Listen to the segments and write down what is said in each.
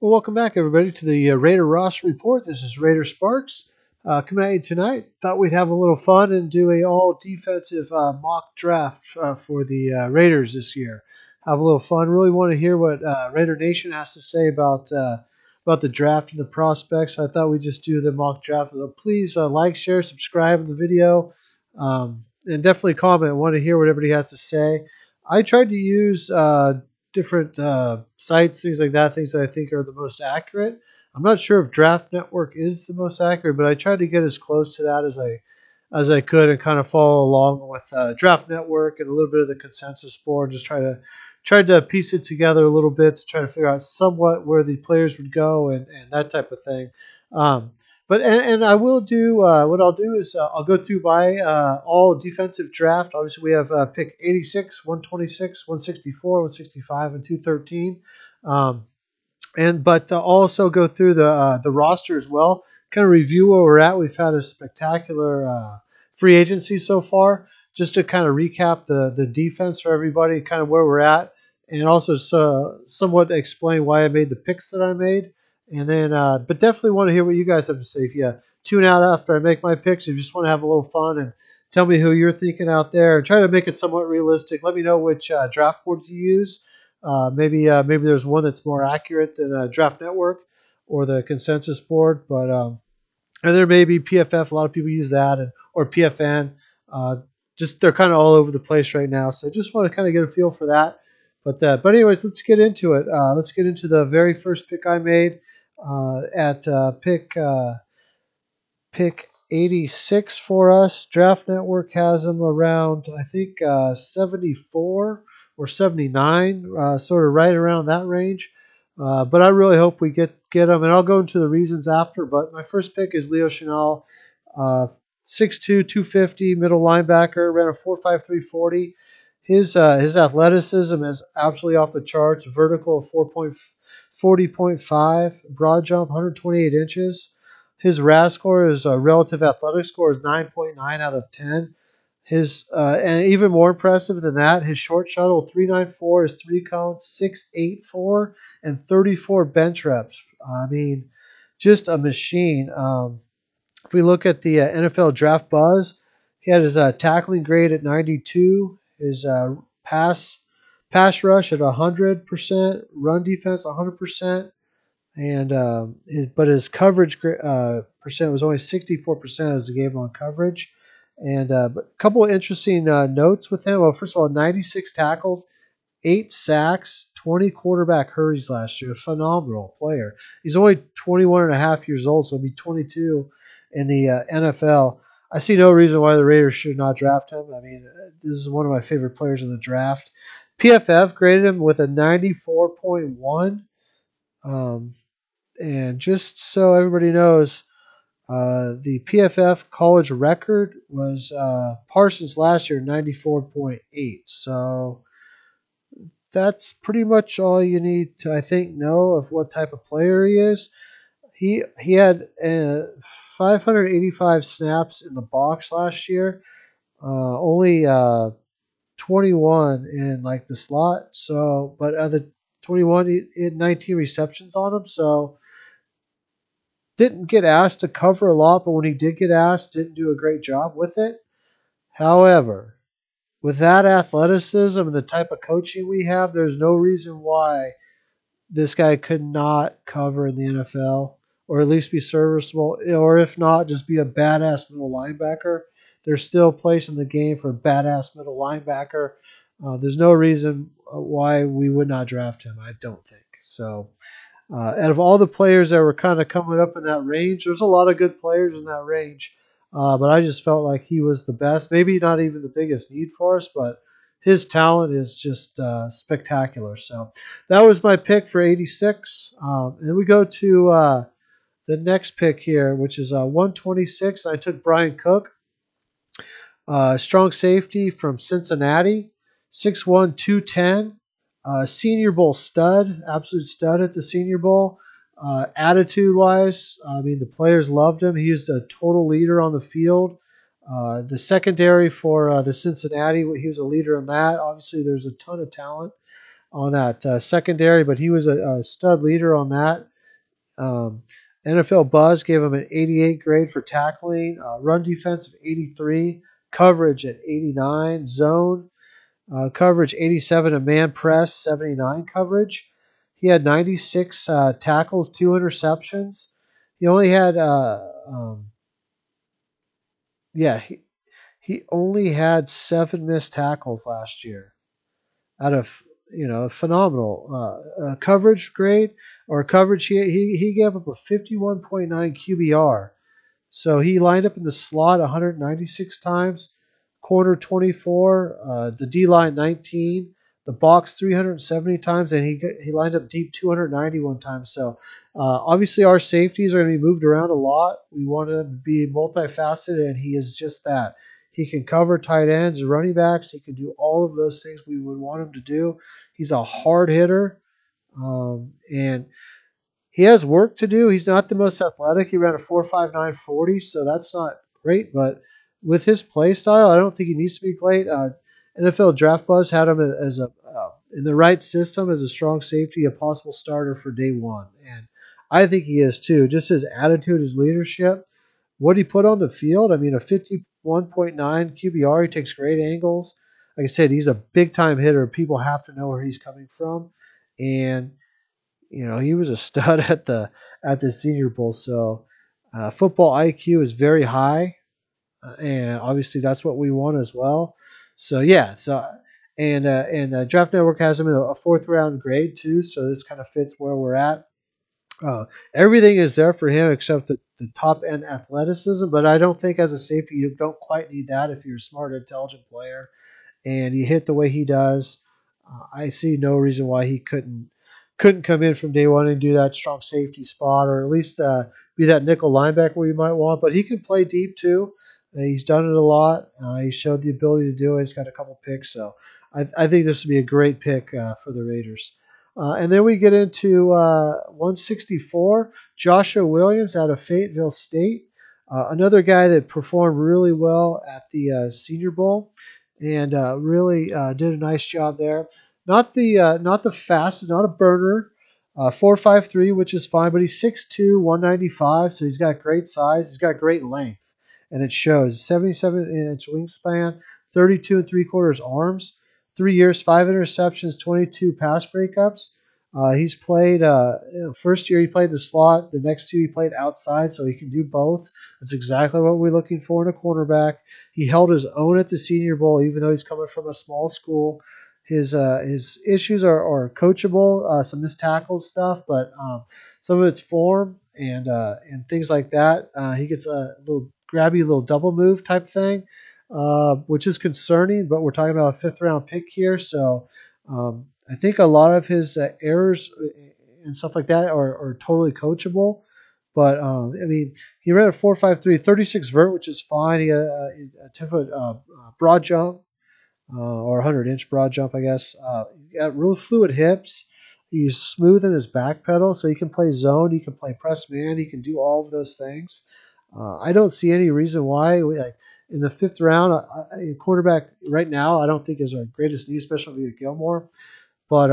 Well, welcome back, everybody, to the Raider roster report. This is Raider Sparks coming at you tonight. Thought we'd have a little fun and do a all defensive mock draft for the Raiders this year. Have a little fun. Really want to hear what Raider Nation has to say about the draft and the prospects. I thought we'd just do the mock draft. So please like, share, subscribe in the video, and definitely comment. I want to hear what everybody has to say. I tried to use different sites, things like that, things that I think are the most accurate. I'm not sure if Draft Network is the most accurate, but I tried to get as close to that as I could and kind of follow along with Draft Network and a little bit of the consensus board. Just tried to piece it together a little bit to try to figure out somewhat where the players would go and that type of thing. But I will do what I'll do is I'll go through by all defensive draft. Obviously, we have pick 86, 126, 164, 165, and 213. But also go through the roster as well. Kind of review where we're at. We've had a spectacular free agency so far. Just to kind of recap the defense for everybody, kind of where we're at, and also somewhat explain why I made the picks that I made. And then, but definitely want to hear what you guys have to say. If you tune out after I make my picks, if you just want to have a little fun and tell me who you're thinking out there, and try to make it somewhat realistic. Let me know which draft boards you use. Maybe there's one that's more accurate than Draft Network or the consensus board. But and there may be PFF. A lot of people use that, or PFN. Just they're kind of all over the place right now. So just want to kind of get a feel for that. But anyways, let's get into it. Let's get into the very first pick I made at pick 86 for us. Draft Network has them around, I think, 74 or 79, sort of right around that range. But I really hope we get them, and I'll go into the reasons after. But my first pick is Leo Chenal, 6'2", 250, middle linebacker, ran a 4.53 40. His athleticism is absolutely off the charts. Vertical of 40.5, broad jump 128 inches. His RAS score is relative athletic score is 9.9 out of 10. His and even more impressive than that, his short shuttle 394 is 3 counts, 684 and 34 bench reps. I mean, just a machine. If we look at the NFL Draft Buzz, he had his tackling grade at 92, his pass rush at 100%, run defense 100%, and his coverage percent was only 64% as the game on coverage. And but a couple of interesting notes with him. Well, first of all, 96 tackles, 8 sacks, 20 quarterback hurries last year. A phenomenal player. He's only 21 and a half years old, so he'll be 22 in the NFL. I see no reason why the Raiders should not draft him. I mean, this is one of my favorite players in the draft. PFF graded him with a 94.1. And just so everybody knows, the PFF college record was Parsons last year, 94.8. So that's pretty much all you need to, I think, know of what type of player he is. He had 585 snaps in the box last year, only 21 in like the slot. So, but out of the 21, he had 19 receptions on him. So didn't get asked to cover a lot, but when he did get asked, didn't do a great job with it. However, with that athleticism and the type of coaching we have, there's no reason why this guy could not cover in the NFL, or at least be serviceable, or if not, just be a badass middle linebacker. There's still a place in the game for a badass middle linebacker. There's no reason why we would not draft him, I don't think. So out of all the players that were kind of coming up in that range, there's a lot of good players in that range. But I just felt like he was the best. Maybe not even the biggest need for us, but his talent is just spectacular. So that was my pick for 86. And then we go to the next pick here, which is 126. I took Bryan Cook, strong safety from Cincinnati, 6'1", 210. Senior Bowl stud, absolute stud at the Senior Bowl. Attitude-wise, I mean, the players loved him. He was a total leader on the field. The secondary for the Cincinnati, he was a leader in that. Obviously, there's a ton of talent on that secondary, but he was a stud leader on that. Um, NFL Buzz gave him an 88 grade for tackling, run defense of 83, coverage at 89, zone coverage 87, and man press 79 coverage. He had 96 tackles, 2 interceptions. He only had, yeah, he only had 7 missed tackles last year out of phenomenal coverage grade or coverage. He gave up a 51.9 QBR. So he lined up in the slot 196 times, corner 24, the D line 19, the box 370 times, and he lined up deep 291 times. So obviously our safeties are going to be moved around a lot. We want him to be multifaceted, and he is just that. He can cover tight ends and running backs. He can do all of those things we would want him to do. He's a hard hitter, and he has work to do. He's not the most athletic. He ran a 4.59 40, so that's not great. But with his play style, I don't think he needs to be great. NFL Draft Buzz had him as a in the right system as a strong safety, a possible starter for day one, and I think he is too. Just his attitude, his leadership, what he put on the field. I mean, a 51.9 QBR. He takes great angles. Like I said, he's a big time hitter. People have to know where he's coming from, and he was a stud at the Senior Bowl. So football IQ is very high, and obviously that's what we want as well. So yeah, and Draft Network has him in a 4th round grade too. So this kind of fits where we're at. Everything is there for him except the top end athleticism, but I don't think as a safety you don't quite need that if you're a smart, intelligent player and you hit the way he does. I see no reason why he couldn't come in from day one and do that strong safety spot, or at least be that nickel linebacker we might want. But he can play deep too. He's done it a lot. He showed the ability to do it. He's got a couple picks, so I think this would be a great pick for the Raiders. And then we get into 164, Joshua Williams out of Fayetteville State. Another guy that performed really well at the Senior Bowl and really did a nice job there. Not the fastest, not a burner. 4.53, which is fine, but he's 6'2", 195, so he's got great size. He's got great length, and it shows. 77-inch wingspan, 32 and 3/4 arms, 3 years, 5 interceptions, 22 pass breakups. He's played, first year he played the slot. The next 2 he played outside, so he can do both. That's exactly what we're looking for in a quarterback. He held his own at the Senior Bowl, even though he's coming from a small school. His issues are coachable, some missed tackle stuff, but some of it's form and things like that. He gets a little grabby, little double move type thing, which is concerning. But we're talking about a 5th-round pick here, so I think a lot of his errors and stuff like that are totally coachable. But I mean, he ran a 4.53, 36 vert, which is fine. He had a 10-foot broad jump, or 100-inch broad jump, I guess. He got real fluid hips. He's smooth in his back pedal, so he can play zone. He can play press man. He can do all of those things. I don't see any reason why. In the 5th round, a quarterback right now, I don't think is our greatest need, especially with Gilmore. But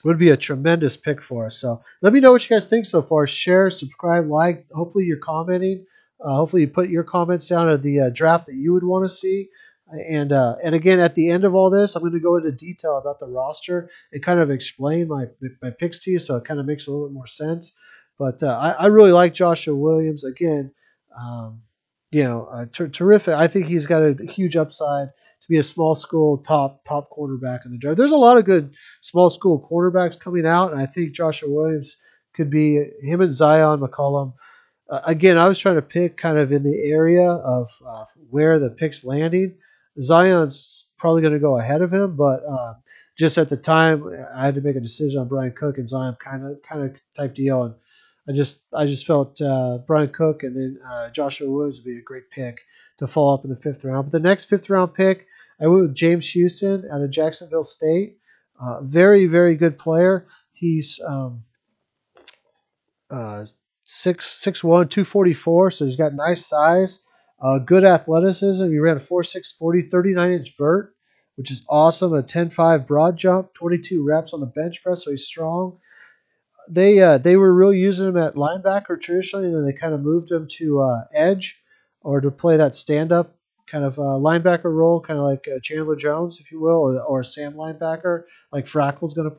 would be a tremendous pick for us. So let me know what you guys think so far. Share, subscribe, like. Hopefully you're commenting. Hopefully you put your comments down of the draft that you would want to see. And again, at the end of all this, I'm going to go into detail about the roster and kind of explain my picks to you, so it kind of makes a little bit more sense. But I really like Joshua Williams. Again, terrific. I think he's got a huge upside to be a small school top quarterback in the draft. There's a lot of good small school quarterbacks coming out, and I think Joshua Williams could be him and Zion McCollum. Again, I was trying to pick kind of in the area of where the pick's landing. Zion's probably going to go ahead of him, but just at the time, I had to make a decision on Bryan Cook and Zion, kind of type deal, and I just felt Bryan Cook and then Joshua Williams would be a great pick to follow up in the 5th round. But the next 5th-round pick, I went with James Houston out of Jacksonville State. Very, very good player. He's 6'1", 244, so he's got nice size, good athleticism. He ran a 4.6 40, 39-inch vert, which is awesome. A 10.5 broad jump, 22 reps on the bench press, so he's strong. They were really using him at linebacker traditionally, and then they kind of moved him to edge or to play that stand up kind of linebacker role, kind of like Chandler Jones, if you will, or a Sam linebacker like Fackrell's going to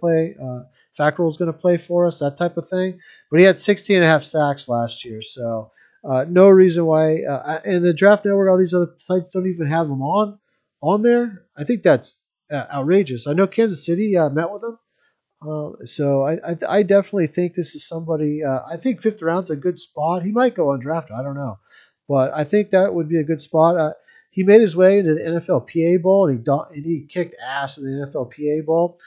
play for us, that type of thing. But he had 16 and a half sacks last year, so no reason why. And the Draft Network, all these other sites don't even have him on there. I think that's outrageous. I know Kansas City met with him, so I definitely think this is somebody. I think fifth round's a good spot. He might go undrafted. I don't know, but I think that would be a good spot. He made his way into the NFLPA Bowl and he kicked ass in the NFLPA Bowl.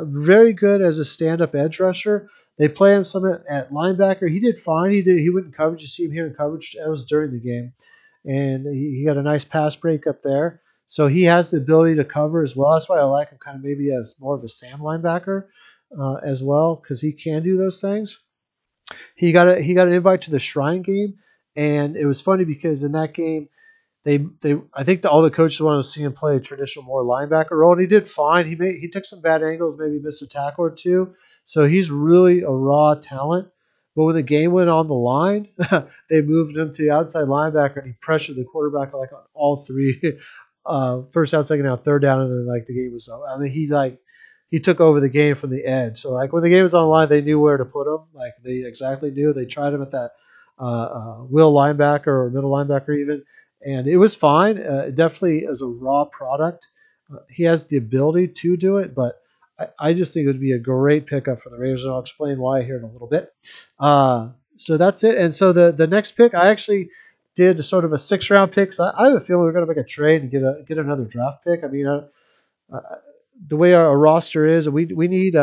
Very good as a stand-up edge rusher. They play him some at linebacker. He did fine. He went in coverage. You see him here in coverage. That was during the game, and he got a nice pass break up there. So he has the ability to cover as well. That's why I like him kind of maybe as more of a Sam linebacker as well because he can do those things. He got an invite to the Shrine game, and it was funny because in that game they I think all the coaches wanted to see him play a traditional more linebacker role, and he did fine. He took some bad angles, maybe missed a tackle or two. So he's really a raw talent. But when the game went on the line, they moved him to the outside linebacker, and he pressured the quarterback like on all three, first down, second down, third down, and then like the game was over. I mean, he took over the game from the edge. So like when the game was on the line, they knew where to put him. Like they exactly knew. They tried him at that will linebacker or middle linebacker even, and it was fine. Definitely as a raw product, he has the ability to do it, but I just think it would be a great pickup for the Raiders, and I'll explain why here in a little bit. So that's it. And so the next pick, I actually did sort of a 6 round pick. So I have a feeling we're going to make a trade and get another draft pick. I mean, uh, the way our roster is, we need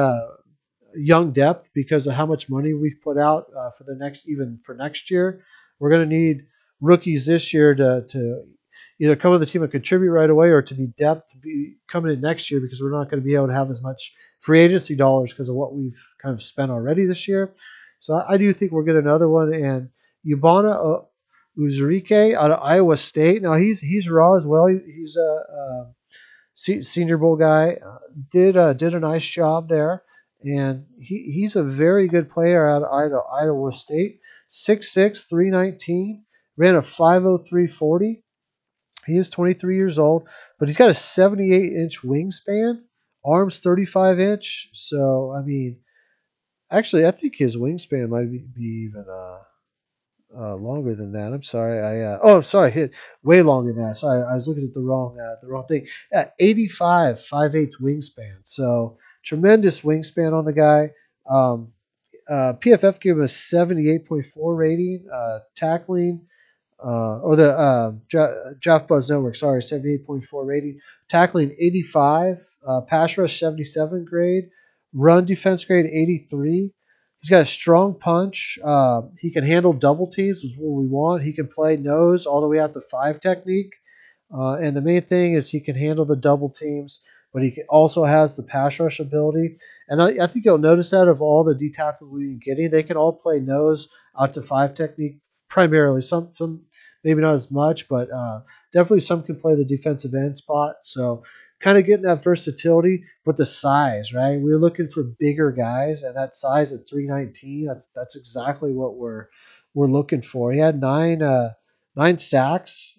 young depth because of how much money we've put out for the next even for next year. We're going to need rookies this year to either come to the team and contribute right away or to be depth to be coming in next year because we're not going to be able to have as much free agency dollars because of what we've kind of spent already this year. So I do think we'll get another one. And Ubana Uzrike out of Iowa State. Now he's raw as well. He's a Senior Bowl guy. Did a nice job there, and he's a very good player out of Iowa State. 6'6", 319, ran a 5.0340. He is 23 years old, but he's got a 78-inch wingspan, arms 35-inch. So I mean, actually, I think his wingspan might be even longer than that. I'm sorry. I'm sorry. Hit way longer than that. Sorry, I was looking at the wrong thing. 85, 5'8" wingspan. So tremendous wingspan on the guy. PFF gave him a 78.4 rating. Tackling or the Draft Buzz Network, sorry, 78.4 rating. Tackling 85, pass rush 77 grade, run defense grade 83. He's got a strong punch. He can handle double teams, which is what we want. He can play nose all the way out to 5 technique. And the main thing is he can handle the double teams, but also has the pass rush ability. And I think you'll notice that of all the D tackles we've been getting, they can all play nose out to 5 technique primarily. Some maybe not as much, but definitely some can play the defensive end spot. So kind of getting that versatility, but the size, right? We're looking for bigger guys, and that size at 319, that's exactly what we're looking for. He had nine sacks,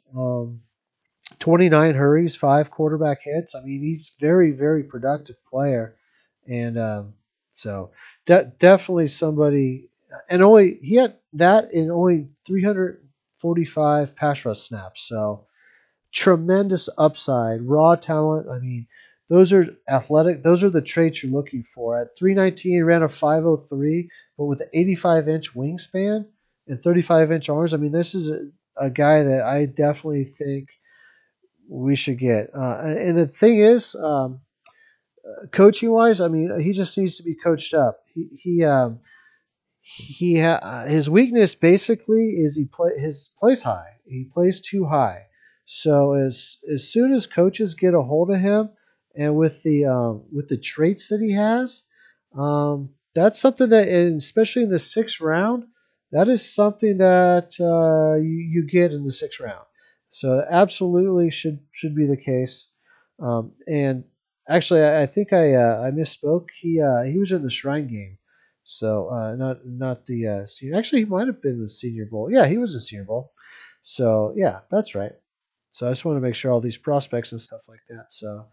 29 hurries, 5 quarterback hits. I mean, he's very, very productive player, and so definitely somebody. And only he had that in only 345 pass rush snaps. So tremendous upside, raw talent. I mean, those are athletic. Those are the traits you're looking for. At 319, he ran a 5.03, but with an 85-inch wingspan and 35-inch arms. I mean, this is a guy that I definitely think we should get. And the thing is, coaching wise, I mean, he just needs to be coached up. His weakness basically is his plays high. He plays too high. So as soon as coaches get a hold of him, and with the traits that he has, that's something that, and especially in the 6th round, that is something that you get in the 6th round. So absolutely should be the case. And actually, I think I misspoke. He was in the Shrine game. So not the senior. Actually, he might have been the Senior Bowl. Yeah, he was the Senior Bowl. So yeah, that's right. So I just want to make sure all these prospects and stuff like that. So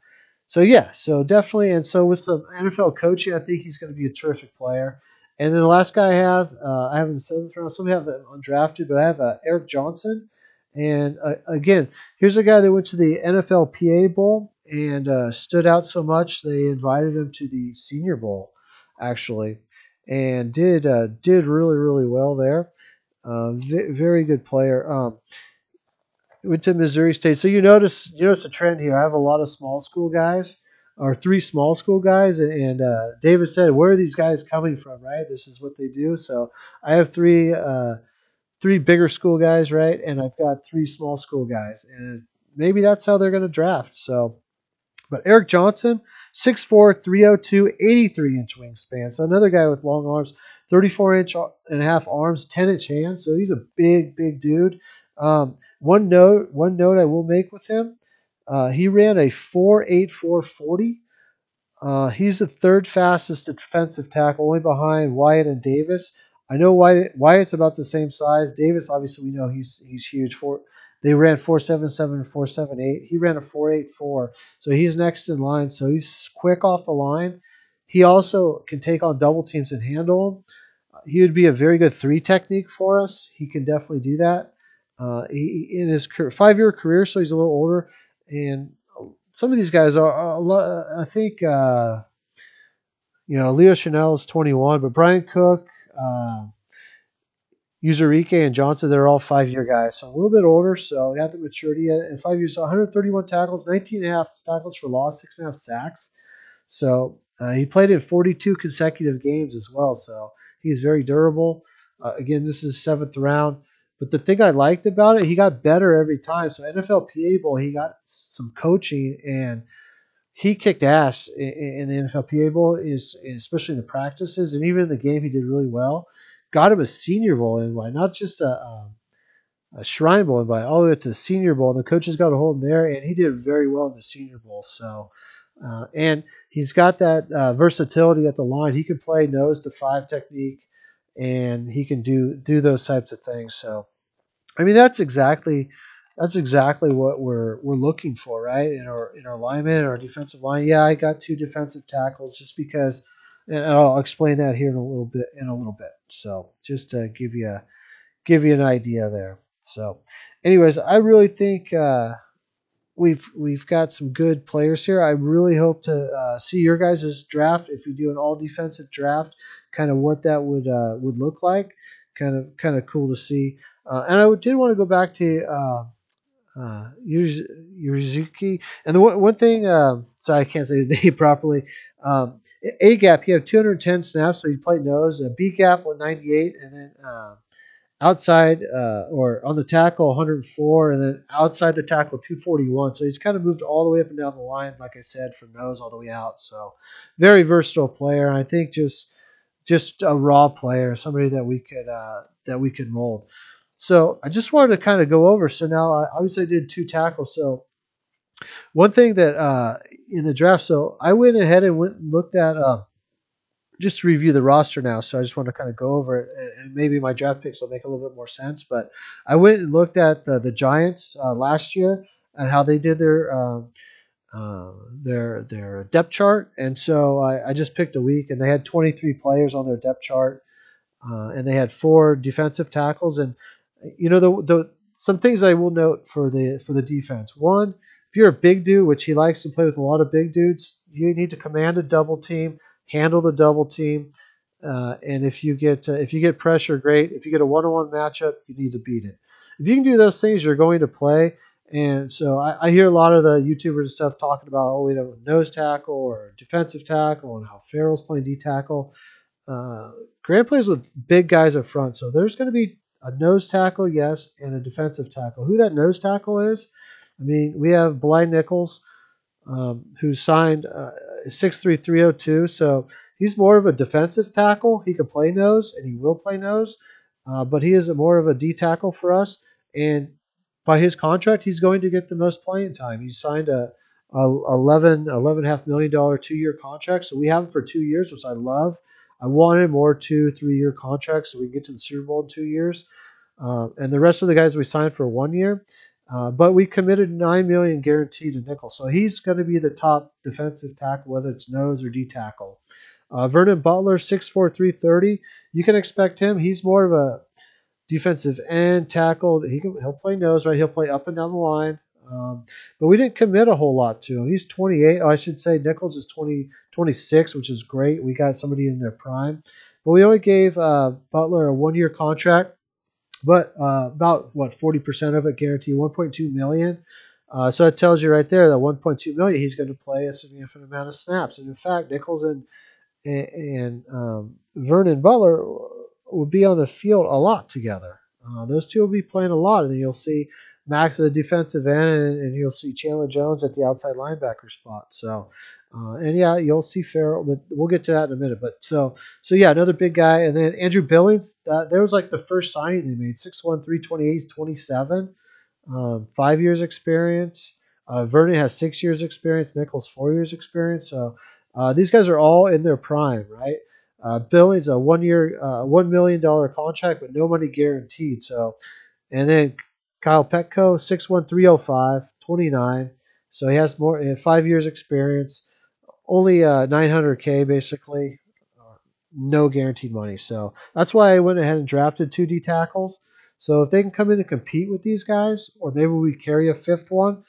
yeah, so definitely, and so with some NFL coaching, I think he's going to be a terrific player. And then the last guy I have in the seventh round. Some have him undrafted, but I have Eric Johnson. And again, here's a guy that went to the NFLPA Bowl and stood out so much they invited him to the Senior Bowl, actually, and did really well there. Very good player. Went to Missouri State. So you notice a trend here. I have a lot of small school guys, or three small school guys, and David said, "Where are these guys coming from?" Right? This is what they do. So I have three bigger school guys, right, and I've got three small school guys, and maybe that's how they're going to draft. So but Eric Johnson, 6'4", 302, 83-inch wingspan. So another guy with long arms, 34-inch and a half arms, 10-inch hands. So he's a big dude. One note I will make with him, he ran a 4.8440. He's the third fastest defensive tackle, only behind Wyatt and Davis. I know Wyatt's about the same size. Davis, obviously, we know he's huge. They ran 4.77 and 4.78. He ran a 4.84, so he's next in line. So he's quick off the line. He also can take on double teams and handle them. He would be a very good three technique for us. He can definitely do that. He in his 5-year career, so he's a little older, and some of these guys I think, Leo Chenal is 21, but Brian Cook, Uzurike, and Johnson, they're all 5-year guys. So a little bit older, so they have the maturity in 5 years. So 131 tackles, 19 and a half tackles for loss, 6.5 sacks. So he played in 42 consecutive games as well. So he's very durable. Again, this is 7th round. But the thing I liked about it, he got better every time. So NFLPA Bowl, he got some coaching, and he kicked ass in the NFLPA Bowl, especially in the practices, and even in the game, he did really well. Got him a Senior Bowl invite, not just a Shrine Bowl invite, all the way to the Senior Bowl. The coaches got a hold in there, and he did very well in the Senior Bowl. So, and he's got that versatility at the line. He can play nose to five technique, and he can do those types of things. So, I mean, that's exactly what we're looking for, right? In our linemen and our defensive line. Yeah, I got two defensive tackles just because, and I'll explain that here in a little bit. So just to give you an idea there. So, anyways, I really think we've got some good players here. I really hope to see your guys' draft if you do an all defensive draft, kind of what that would look like. Kind of cool to see. And did want to go back to Yurizuki. And the one thing, sorry, I can't say his name properly. A gap, he had 210 snaps, so he played nose. B gap, 198, and then outside or on the tackle, 104, and then outside the tackle, 241. So he's kind of moved all the way up and down the line, like I said, from nose all the way out. So very versatile player. And I think just a raw player, somebody that we could mold. So I just wanted to kind of go over. So now obviously I did two tackles. So one thing that in the draft, so I went ahead and went and looked at just to review the roster now. So I just want to kind of go over it, and maybe my draft picks will make a little bit more sense. But I went and looked at the Giants last year and how they did their depth chart, and so I just picked a week, and they had 23 players on their depth chart, and they had four defensive tackles. And the some things I will note for the defense. One, if you're a big dude, which he likes to play with a lot of big dudes, you need to command a double team, handle the double team, and if you get pressure, great. If you get a one-on-one matchup, you need to beat it. If you can do those things, you're going to play. And so I hear a lot of the YouTubers and stuff talking about, we have a nose tackle or defensive tackle, and how Farrell's playing D tackle. Grant plays with big guys up front, so there's going to be a nose tackle, yes, and a defensive tackle. Who that nose tackle is, I mean, we have Blind Nichols, who signed 6'3", 302, so he's more of a defensive tackle. He can play nose, and he will play nose, but he is more of a D tackle for us. And by his contract, he's going to get the most playing time. He signed a $11.5 million 2-year contract, so we have him for 2 years, which I love. I wanted more 2-3 year contracts so we can get to the Super Bowl in 2 years. And the rest of the guys we signed for 1 year. But we committed $9 million guaranteed to Nickel, so he's going to be the top defensive tackle, whether it's nose or D tackle. Vernon Butler, 6'4", 330. You can expect him. He's more of a defensive end tackle. He'll play nose, right? He'll play up and down the line. But we didn't commit a whole lot to him. He's 28. Oh, I should say Nichols is 26, which is great. We got somebody in their prime. But we only gave Butler a 1 year contract, but about 40% of it guaranteed, $1.2 million. So it tells you right there that $1.2 million he's going to play a significant amount of snaps. And in fact, Nichols and Vernon Butler will be on the field a lot together. Those two will be playing a lot, and then you'll see Max at the defensive end, and you'll see Chandler Jones at the outside linebacker spot. So, and yeah, you'll see Farrell, but we'll get to that in a minute. But so yeah, another big guy, and then Andrew Billings. There was like the first signing they made, 6'1", 328. He's 27, 5 years experience. Vernon has 6 years experience. Nichols 4 years experience. So these guys are all in their prime, right? Billings a 1 year, $1 million contract, but no money guaranteed. So, and then Kyle Petco, 6'1", 305, 29. So he has more 5 years experience, only $900K basically, no guaranteed money. So that's why I went ahead and drafted 2D tackles. So if they can come in and compete with these guys, or maybe we carry a fifth one,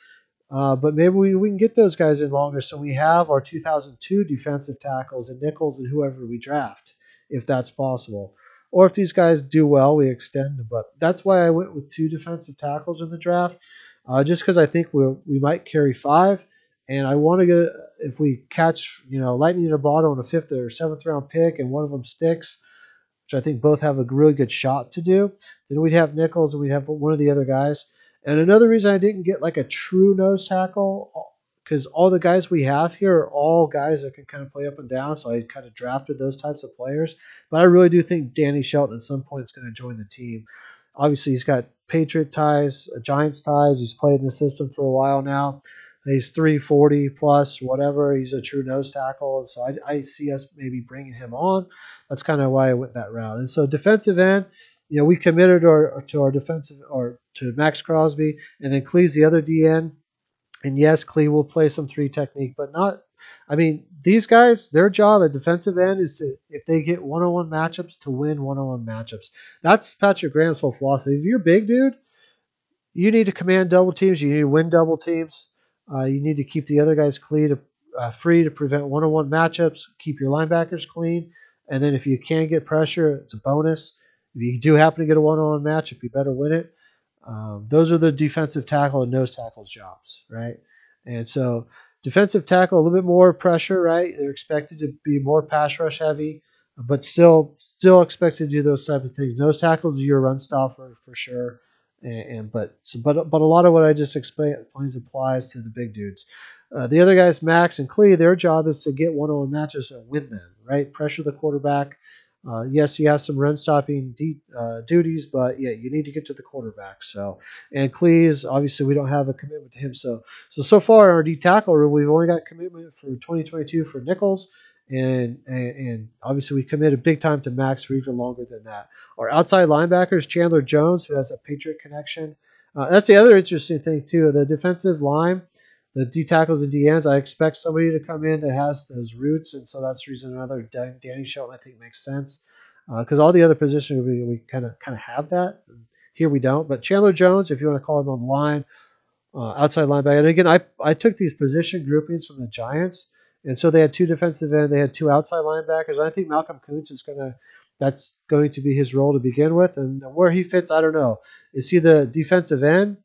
but maybe we can get those guys in longer, so we have our 2002 defensive tackles and Nichols and whoever we draft, if that's possible. Or if these guys do well, we extend them. But that's why I went with 2 defensive tackles in the draft, just because I think we might carry 5, and I want to get, if we catch lightning in a bottle in a 5th or 7th round pick, and one of them sticks, which I think both have a really good shot to do, then we'd have Nichols and we'd have one of the other guys. And another reason I didn't get like a true nose tackle, because all the guys we have here are all guys that can kind of play up and down, so I kind of drafted those types of players. But I really do think Danny Shelton at some point is going to join the team. Obviously, he's got Patriot ties, Giants ties. He's played in the system for a while now. He's 340 plus, whatever. He's a true nose tackle. And so I see us maybe bringing him on. That's kind of why I went that route. And so defensive end, we committed to our defensive, or to Max Crosby, and then Clee's the other DN. And yes, Clee will play some 3 technique, but not. I mean, these guys, their job at defensive end is to, if they get one-on-one matchups, to win one-on-one matchups. That's Patrick Graham's whole philosophy. If you're big, dude, you need to command double teams. You need to win double teams. You need to keep the other guys free to prevent one-on-one matchups. Keep your linebackers clean. And then if you can get pressure, it's a bonus. If you do happen to get a one-on-one matchup, you better win it. Those are the defensive tackle and nose tackle's jobs, right? And so defensive tackle, a little bit more pressure, right? They're expected to be more pass rush heavy, but still expected to do those type of things. Nose tackles are your run stopper for sure. But a lot of what I just explained applies to the big dudes. The other guys, Max and Clee, their job is to get one-on-one matches and win them, right? Pressure the quarterback. Yes, you have some run stopping duties, but yeah, you need to get to the quarterback. So, and Cleese, obviously, we don't have a commitment to him. So far in our D tackle room, we've only got commitment for 2022 for Nichols, and obviously we committed big time to Max for even longer than that. Our outside linebackers, Chandler Jones, who has a Patriot connection. That's the other interesting thing too. The defensive line, the D tackles and D ends, I expect somebody to come in that has those roots, and so that's the reason another Danny Shelton I think makes sense, because all the other positions we kind of have that. Here we don't. But Chandler Jones, if you want to call him on the line, outside linebacker. And again, I took these position groupings from the Giants, and so they had 2 defensive end, they had 2 outside linebackers. And I think Malcolm Kuntz that's going to be his role to begin with, and where he fits, I don't know. Is he the defensive end?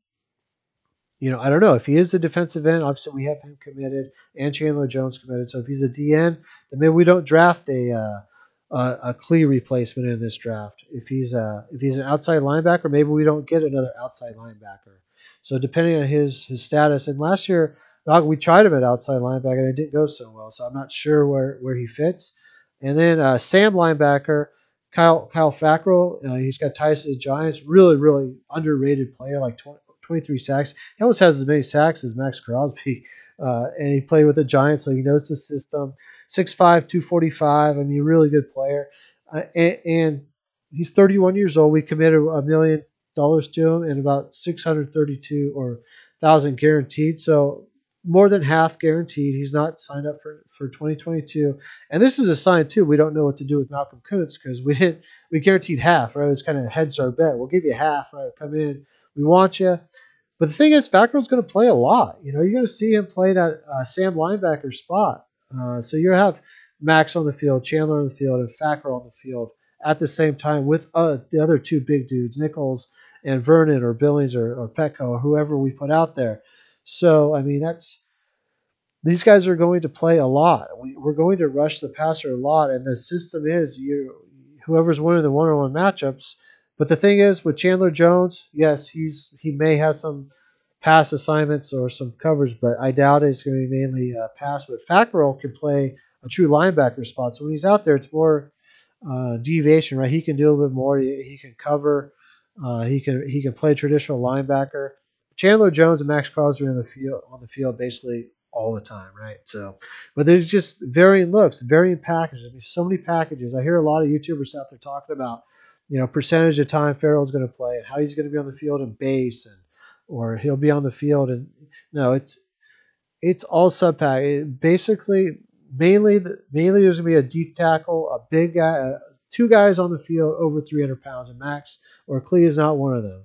I don't know. If he is the defensive end, obviously we have him committed and Chandler Jones committed. So if he's a DN, then maybe we don't draft a Clee replacement in this draft. If he's an outside linebacker, maybe we don't get another outside linebacker. So depending on his status, and last year we tried him at outside linebacker and it didn't go so well. So I'm not sure where he fits. And then Sam linebacker, Kyle Fackrell, he's got ties to the Giants. Really, really underrated player, like 23 sacks. He almost has as many sacks as Max Crosby, and he played with the Giants, so he knows the system. 6'5", 245. I mean, really good player. And he's 31 years old. We committed $1 million to him and about 632 or thousand guaranteed. So more than half guaranteed. He's not signed up for 2022. And this is a sign too. We don't know what to do with Malcolm Kuntz because we guaranteed half, right? It's kind of heads our bet. We'll give you half, right? Come in. We want you. But the thing is, Fackrell's going to play a lot. You know, you're going to see him play that Sam linebacker spot. So you're going to have Max on the field, Chandler on the field, and Fackrell on the field at the same time with the other two big dudes, Nichols and Vernon or Billings or Petco or whoever we put out there. So, I mean, these guys are going to play a lot. We're going to rush the passer a lot, and the system is whoever's winning the one-on-one matchups. But the thing is, with Chandler Jones, yes, he may have some pass assignments or some coverage, but I doubt it's going to be mainly pass. But Fackrell can play a true linebacker spot. So when he's out there, it's more deviation, right? He can do a little bit more. He can cover. He can play traditional linebacker. Chandler Jones and Max Crosby are on the field basically all the time, right? So, but there's just varying looks, varying packages. There's so many packages. I hear a lot of YouTubers out there talking about, percentage of time Farrell's going to play and how he's going to be on the field in base or he'll be on the field and no, it's all sub pack. Basically, mainly there's going to be a deep tackle, a big guy, two guys on the field over 300 pounds, and Max or Klee is not one of them.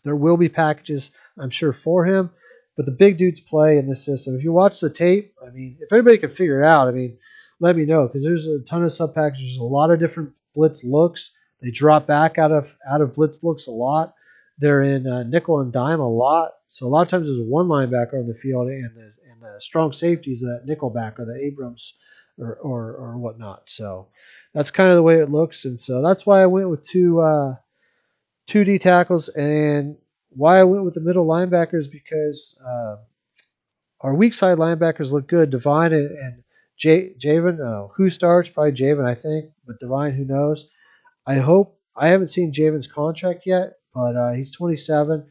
There will be packages, I'm sure, for him, but the big dudes play in this system. If you watch the tape, I mean, if anybody can figure it out, I mean, let me know because there's a ton of sub packages. There's a lot of different blitz looks. They drop back out of blitz looks a lot. They're in nickel and dime a lot. So a lot of times there's one linebacker on the field and the strong safety is that nickel back or the Abrams or whatnot. So that's kind of the way it looks, and so that's why I went with two D tackles, and why I went with the middle linebackers because our weak side linebackers look good. Devine and Javen, who starts? Probably Javen, I think, but Devine, who knows? I haven't seen Javen's contract yet, but he's 27.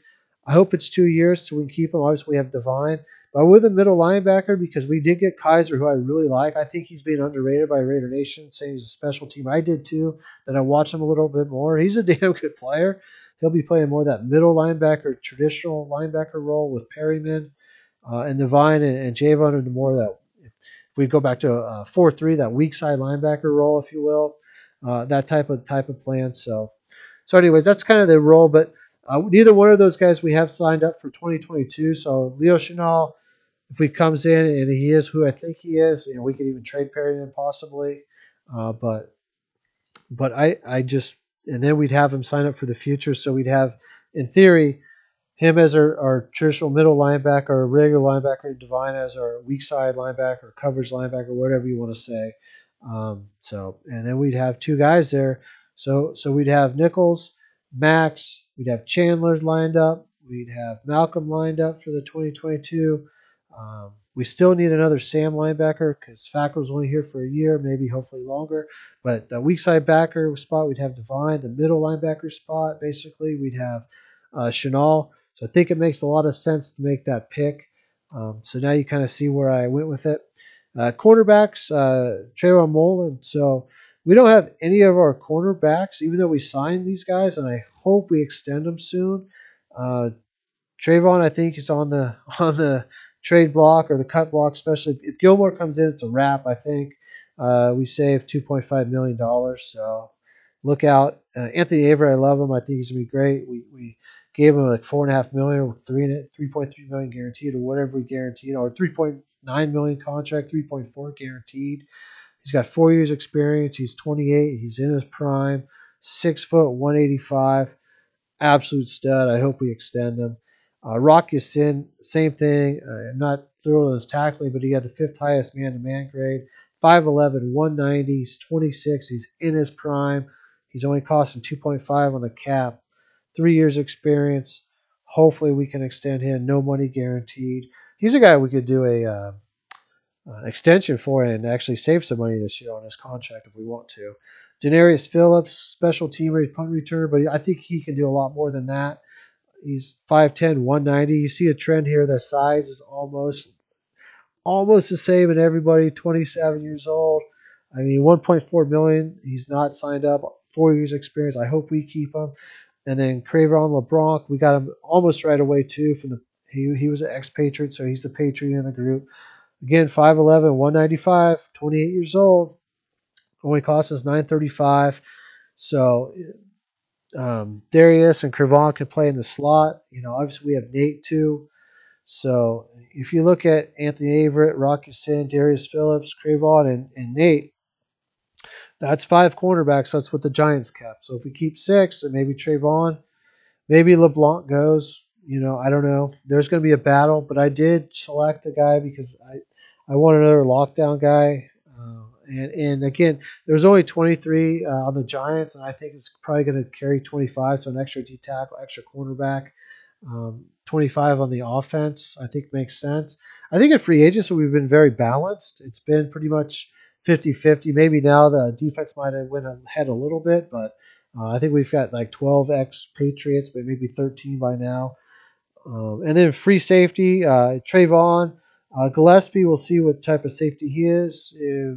I hope it's 2 years so we can keep him. Obviously, we have Devine. But with a middle linebacker, because we did get Kaiser, who I really like. I think he's being underrated by Raider Nation, saying he's a special team. I did too. Then I watched him a little bit more. He's a damn good player. He'll be playing more of that middle linebacker, traditional linebacker role with Perryman and Devine and Javon are the more that if we go back to a 4-3, that weak side linebacker role, if you will, that type of plan. So anyways, that's kind of the role. But neither one of those guys we have signed up for 2022. So Leo Chenal, if he comes in and he is who I think he is, we could even trade Perryman possibly. But I just and then we'd have him sign up for the future. So we'd have, in theory, him as our traditional middle linebacker, or regular linebacker, and Devine as our weak side linebacker, or coverage linebacker, whatever you want to say. And then we'd have two guys there. So we'd have Nichols, Max, we'd have Chandler lined up, we'd have Malcolm lined up for the 2022. We still need another Sam linebacker because Fackrell's only here for a year, maybe hopefully longer. But the weak side backer spot, we'd have Devine. The middle linebacker spot, basically, we'd have Chenal. So I think it makes a lot of sense to make that pick. So now you kind of see where I went with it. Cornerbacks, Trayvon Mullen. So we don't have any of our cornerbacks, even though we signed these guys, and I hope we extend them soon. Trayvon, I think, is on the trade block or the cut block, especially if Gilmore comes in, it's a wrap. I think we saved $2.5 million. So look out. Anthony Avery, I love him. I think he's gonna be great. We gave him like $4.5 million, or $3.3 million guaranteed, or whatever we guaranteed, or $3.9 million contract, 3.4 guaranteed. He's got 4 years experience. He's 28. He's in his prime. 6 foot, 185. Absolute stud. I hope we extend him. Rock Yassin, same thing. I'm not thrilled with his tackling, but he had the 5th highest man-to-man grade. 5'11", 190. He's 26. He's in his prime. He's only costing 2.5 on the cap. 3 years experience. Hopefully we can extend him. No money guaranteed. He's a guy we could do a extension for and actually save some money this year on his contract if we want to. Denarius Phillips, special teamer, punt return, but I think he can do a lot more than that. He's 5'10", 190. You see a trend here. The size is almost almost the same in everybody. 27 years old. I mean, 1.4 million. He's not signed up. 4 years experience. I hope we keep him. And then Cravon LeBlanc, we got him almost right away too. From the he was an expatriate, so he's the patriot in the group. Again, 5'11", 195, 28 years old. Only cost us 935. So Darius and Cravon can play in the slot. Obviously we have Nate too. So if you look at Anthony Averett, Rocky Sin, Darius Phillips, Cravon, and Nate, that's 5 cornerbacks. That's what the Giants kept. So if we keep 6, and maybe Trayvon, maybe LeBlanc goes. I don't know. There's going to be a battle, but I did select a guy because I want another lockdown guy. And again, there's only 23 on the Giants, and I think it's probably going to carry 25, so an extra D tackle, extra cornerback. 25 on the offense, I think makes sense. I think at free agency we've been very balanced. It's been pretty much 50-50. Maybe now the defense might have went ahead a little bit, but I think we've got like 12 ex-Patriots, but maybe 13 by now. And then free safety, Trayvon. Gillespie, we'll see what type of safety he is,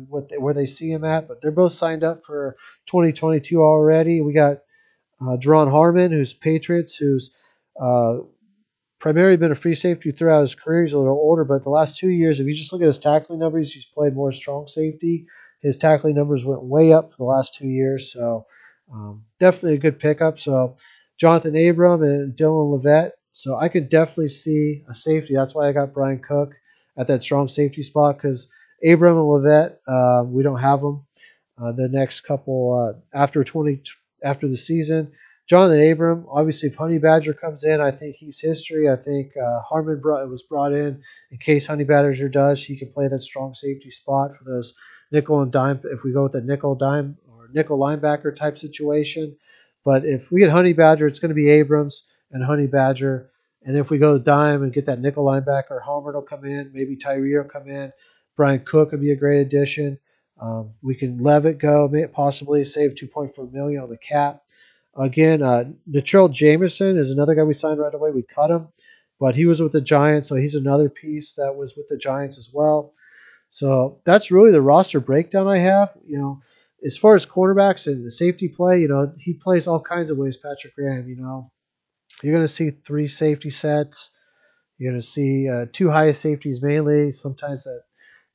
where they see him at, but they're both signed up for 2022 already. We got Deron Harmon, who's Patriots, who's uh, primarily been a free safety throughout his career. He's a little older, but the last 2 years, if you just look at his tackling numbers, he's played more strong safety. His tackling numbers went way up for the last 2 years, so definitely a good pickup. So Jonathan Abram and Dylan Levet. So I could definitely see a safety. That's why I got Bryan Cook at that strong safety spot, because Abram and Levet, we don't have them the next couple after the season. Jonathan Abram, obviously, if Honey Badger comes in, I think he's history. I think Harmon was brought in case Honey Badger does. He can play that strong safety spot for those nickel and dime. If we go with a nickel dime or nickel linebacker type situation, but if we get Honey Badger, it's going to be Abrams and Honey Badger. And if we go to dime and get that nickel linebacker, Harmon will come in. Maybe Tyree will come in. Bryan Cook would be a great addition. We can let it go, possibly save $2.4 million on the cap. Again, Natrell Jameson is another guy we signed right away. We cut him, but he was with the Giants, so he's another piece that was with the Giants as well. So that's really the roster breakdown I have. As far as cornerbacks and the safety play, he plays all kinds of ways. Patrick Graham, you're going to see 3 safety sets. You're going to see 2 highest safeties mainly. Sometimes that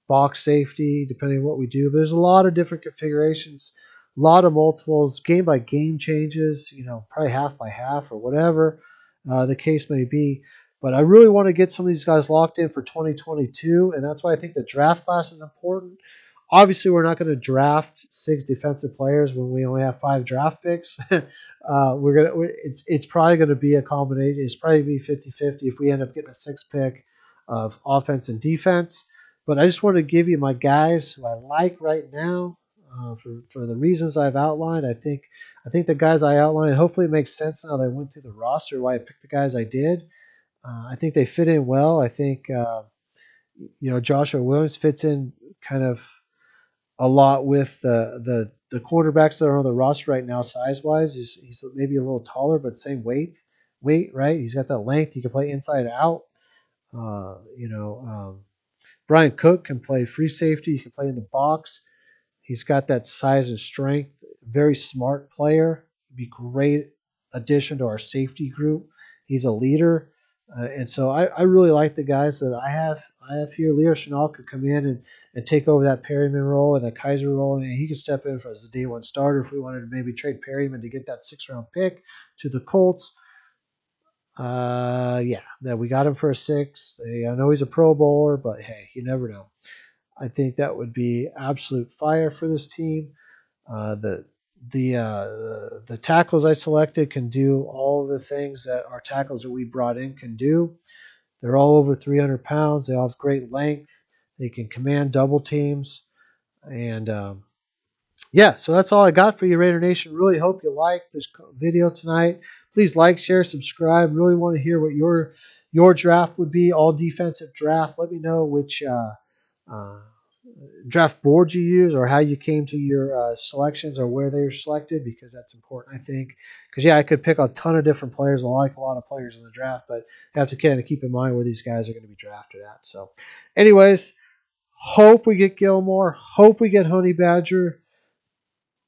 box safety, depending on what we do. But there's a lot of different configurations, a lot of multiples, game by game changes, probably half by half or whatever the case may be. But I really want to get some of these guys locked in for 2022, and that's why I think the draft class is important. Obviously, we're not going to draft 6 defensive players when we only have 5 draft picks. It's probably going to be a combination. It's probably be 50-50 if we end up getting a 6th pick of offense and defense. But I just want to give you my guys who I like right now for the reasons I've outlined. I think the guys I outlined, hopefully it makes sense now that I went through the roster, why I picked the guys I did. I think they fit in well. I think Joshua Williams fits in kind of a lot with the quarterbacks that are on the roster right now, size wise. He's maybe a little taller, but same weight, right? He's got that length. He can play inside out. Bryan Cook can play free safety. He can play in the box. He's got that size and strength. Very smart player. Be great addition to our safety group. He's a leader, and so I really like the guys that I have. I have here. Leo Chenal could come in and take over that Perryman role and the Kaiser role, and he could step in as a day one starter if we wanted to maybe trade Perryman to get that 6th-round pick to the Colts. That we got him for a 6. I know he's a Pro Bowler, but hey, you never know. I think that would be absolute fire for this team. The tackles I selected can do all of the things that our tackles that we brought in can do. They're all over 300 pounds. They all have great length. They can command double teams. And so that's all I got for you, Raider Nation. Really hope you liked this video tonight. Please like, share, subscribe. Really want to hear what your draft would be, all defensive draft. Let me know which draft board you use or how you came to your selections or where they were selected, because that's important, I think. Because, I could pick a ton of different players. I like a lot of players in the draft, but I have to kind of keep in mind where these guys are going to be drafted at. So, anyways, Hope we get Gilmore. Hope we get Honey Badger.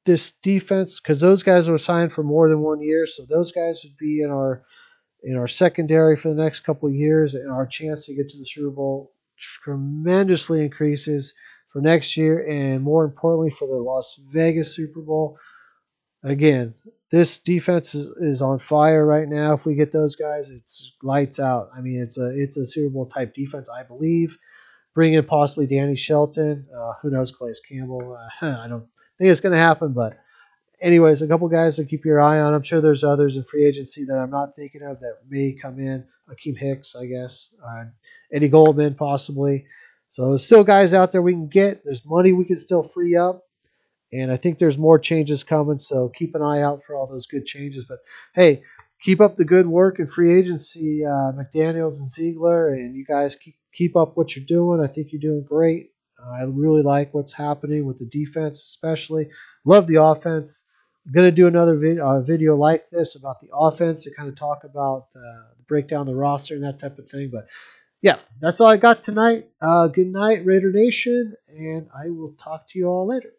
This defense, because those guys were signed for more than 1 year, so those guys would be in our secondary for the next couple of years, and our chance to get to the Super Bowl tremendously increases for next year, and more importantly for the Las Vegas Super Bowl. Again, this defense is on fire right now. If we get those guys, it's lights out. I mean, it's a Super Bowl type defense, I believe. Bring in possibly Danny Shelton. Who knows, Calais Campbell? I don't think it's going to happen, but anyways, a couple guys to keep your eye on. I'm sure there's others in free agency that I'm not thinking of that may come in. Akeem Hicks, I guess. Eddie Goldman, possibly. So there's still guys out there we can get. There's money we can still free up. And I think there's more changes coming. So keep an eye out for all those good changes. But hey, keep up the good work in free agency, McDaniels and Ziegler. And you guys keep up what you're doing. I think you're doing great. I really like what's happening with the defense, especially. Love the offense. I'm going to do another video like this about the offense to kind of talk about break down the roster and that type of thing. But yeah, that's all I got tonight. Good night, Raider Nation, and I will talk to you all later.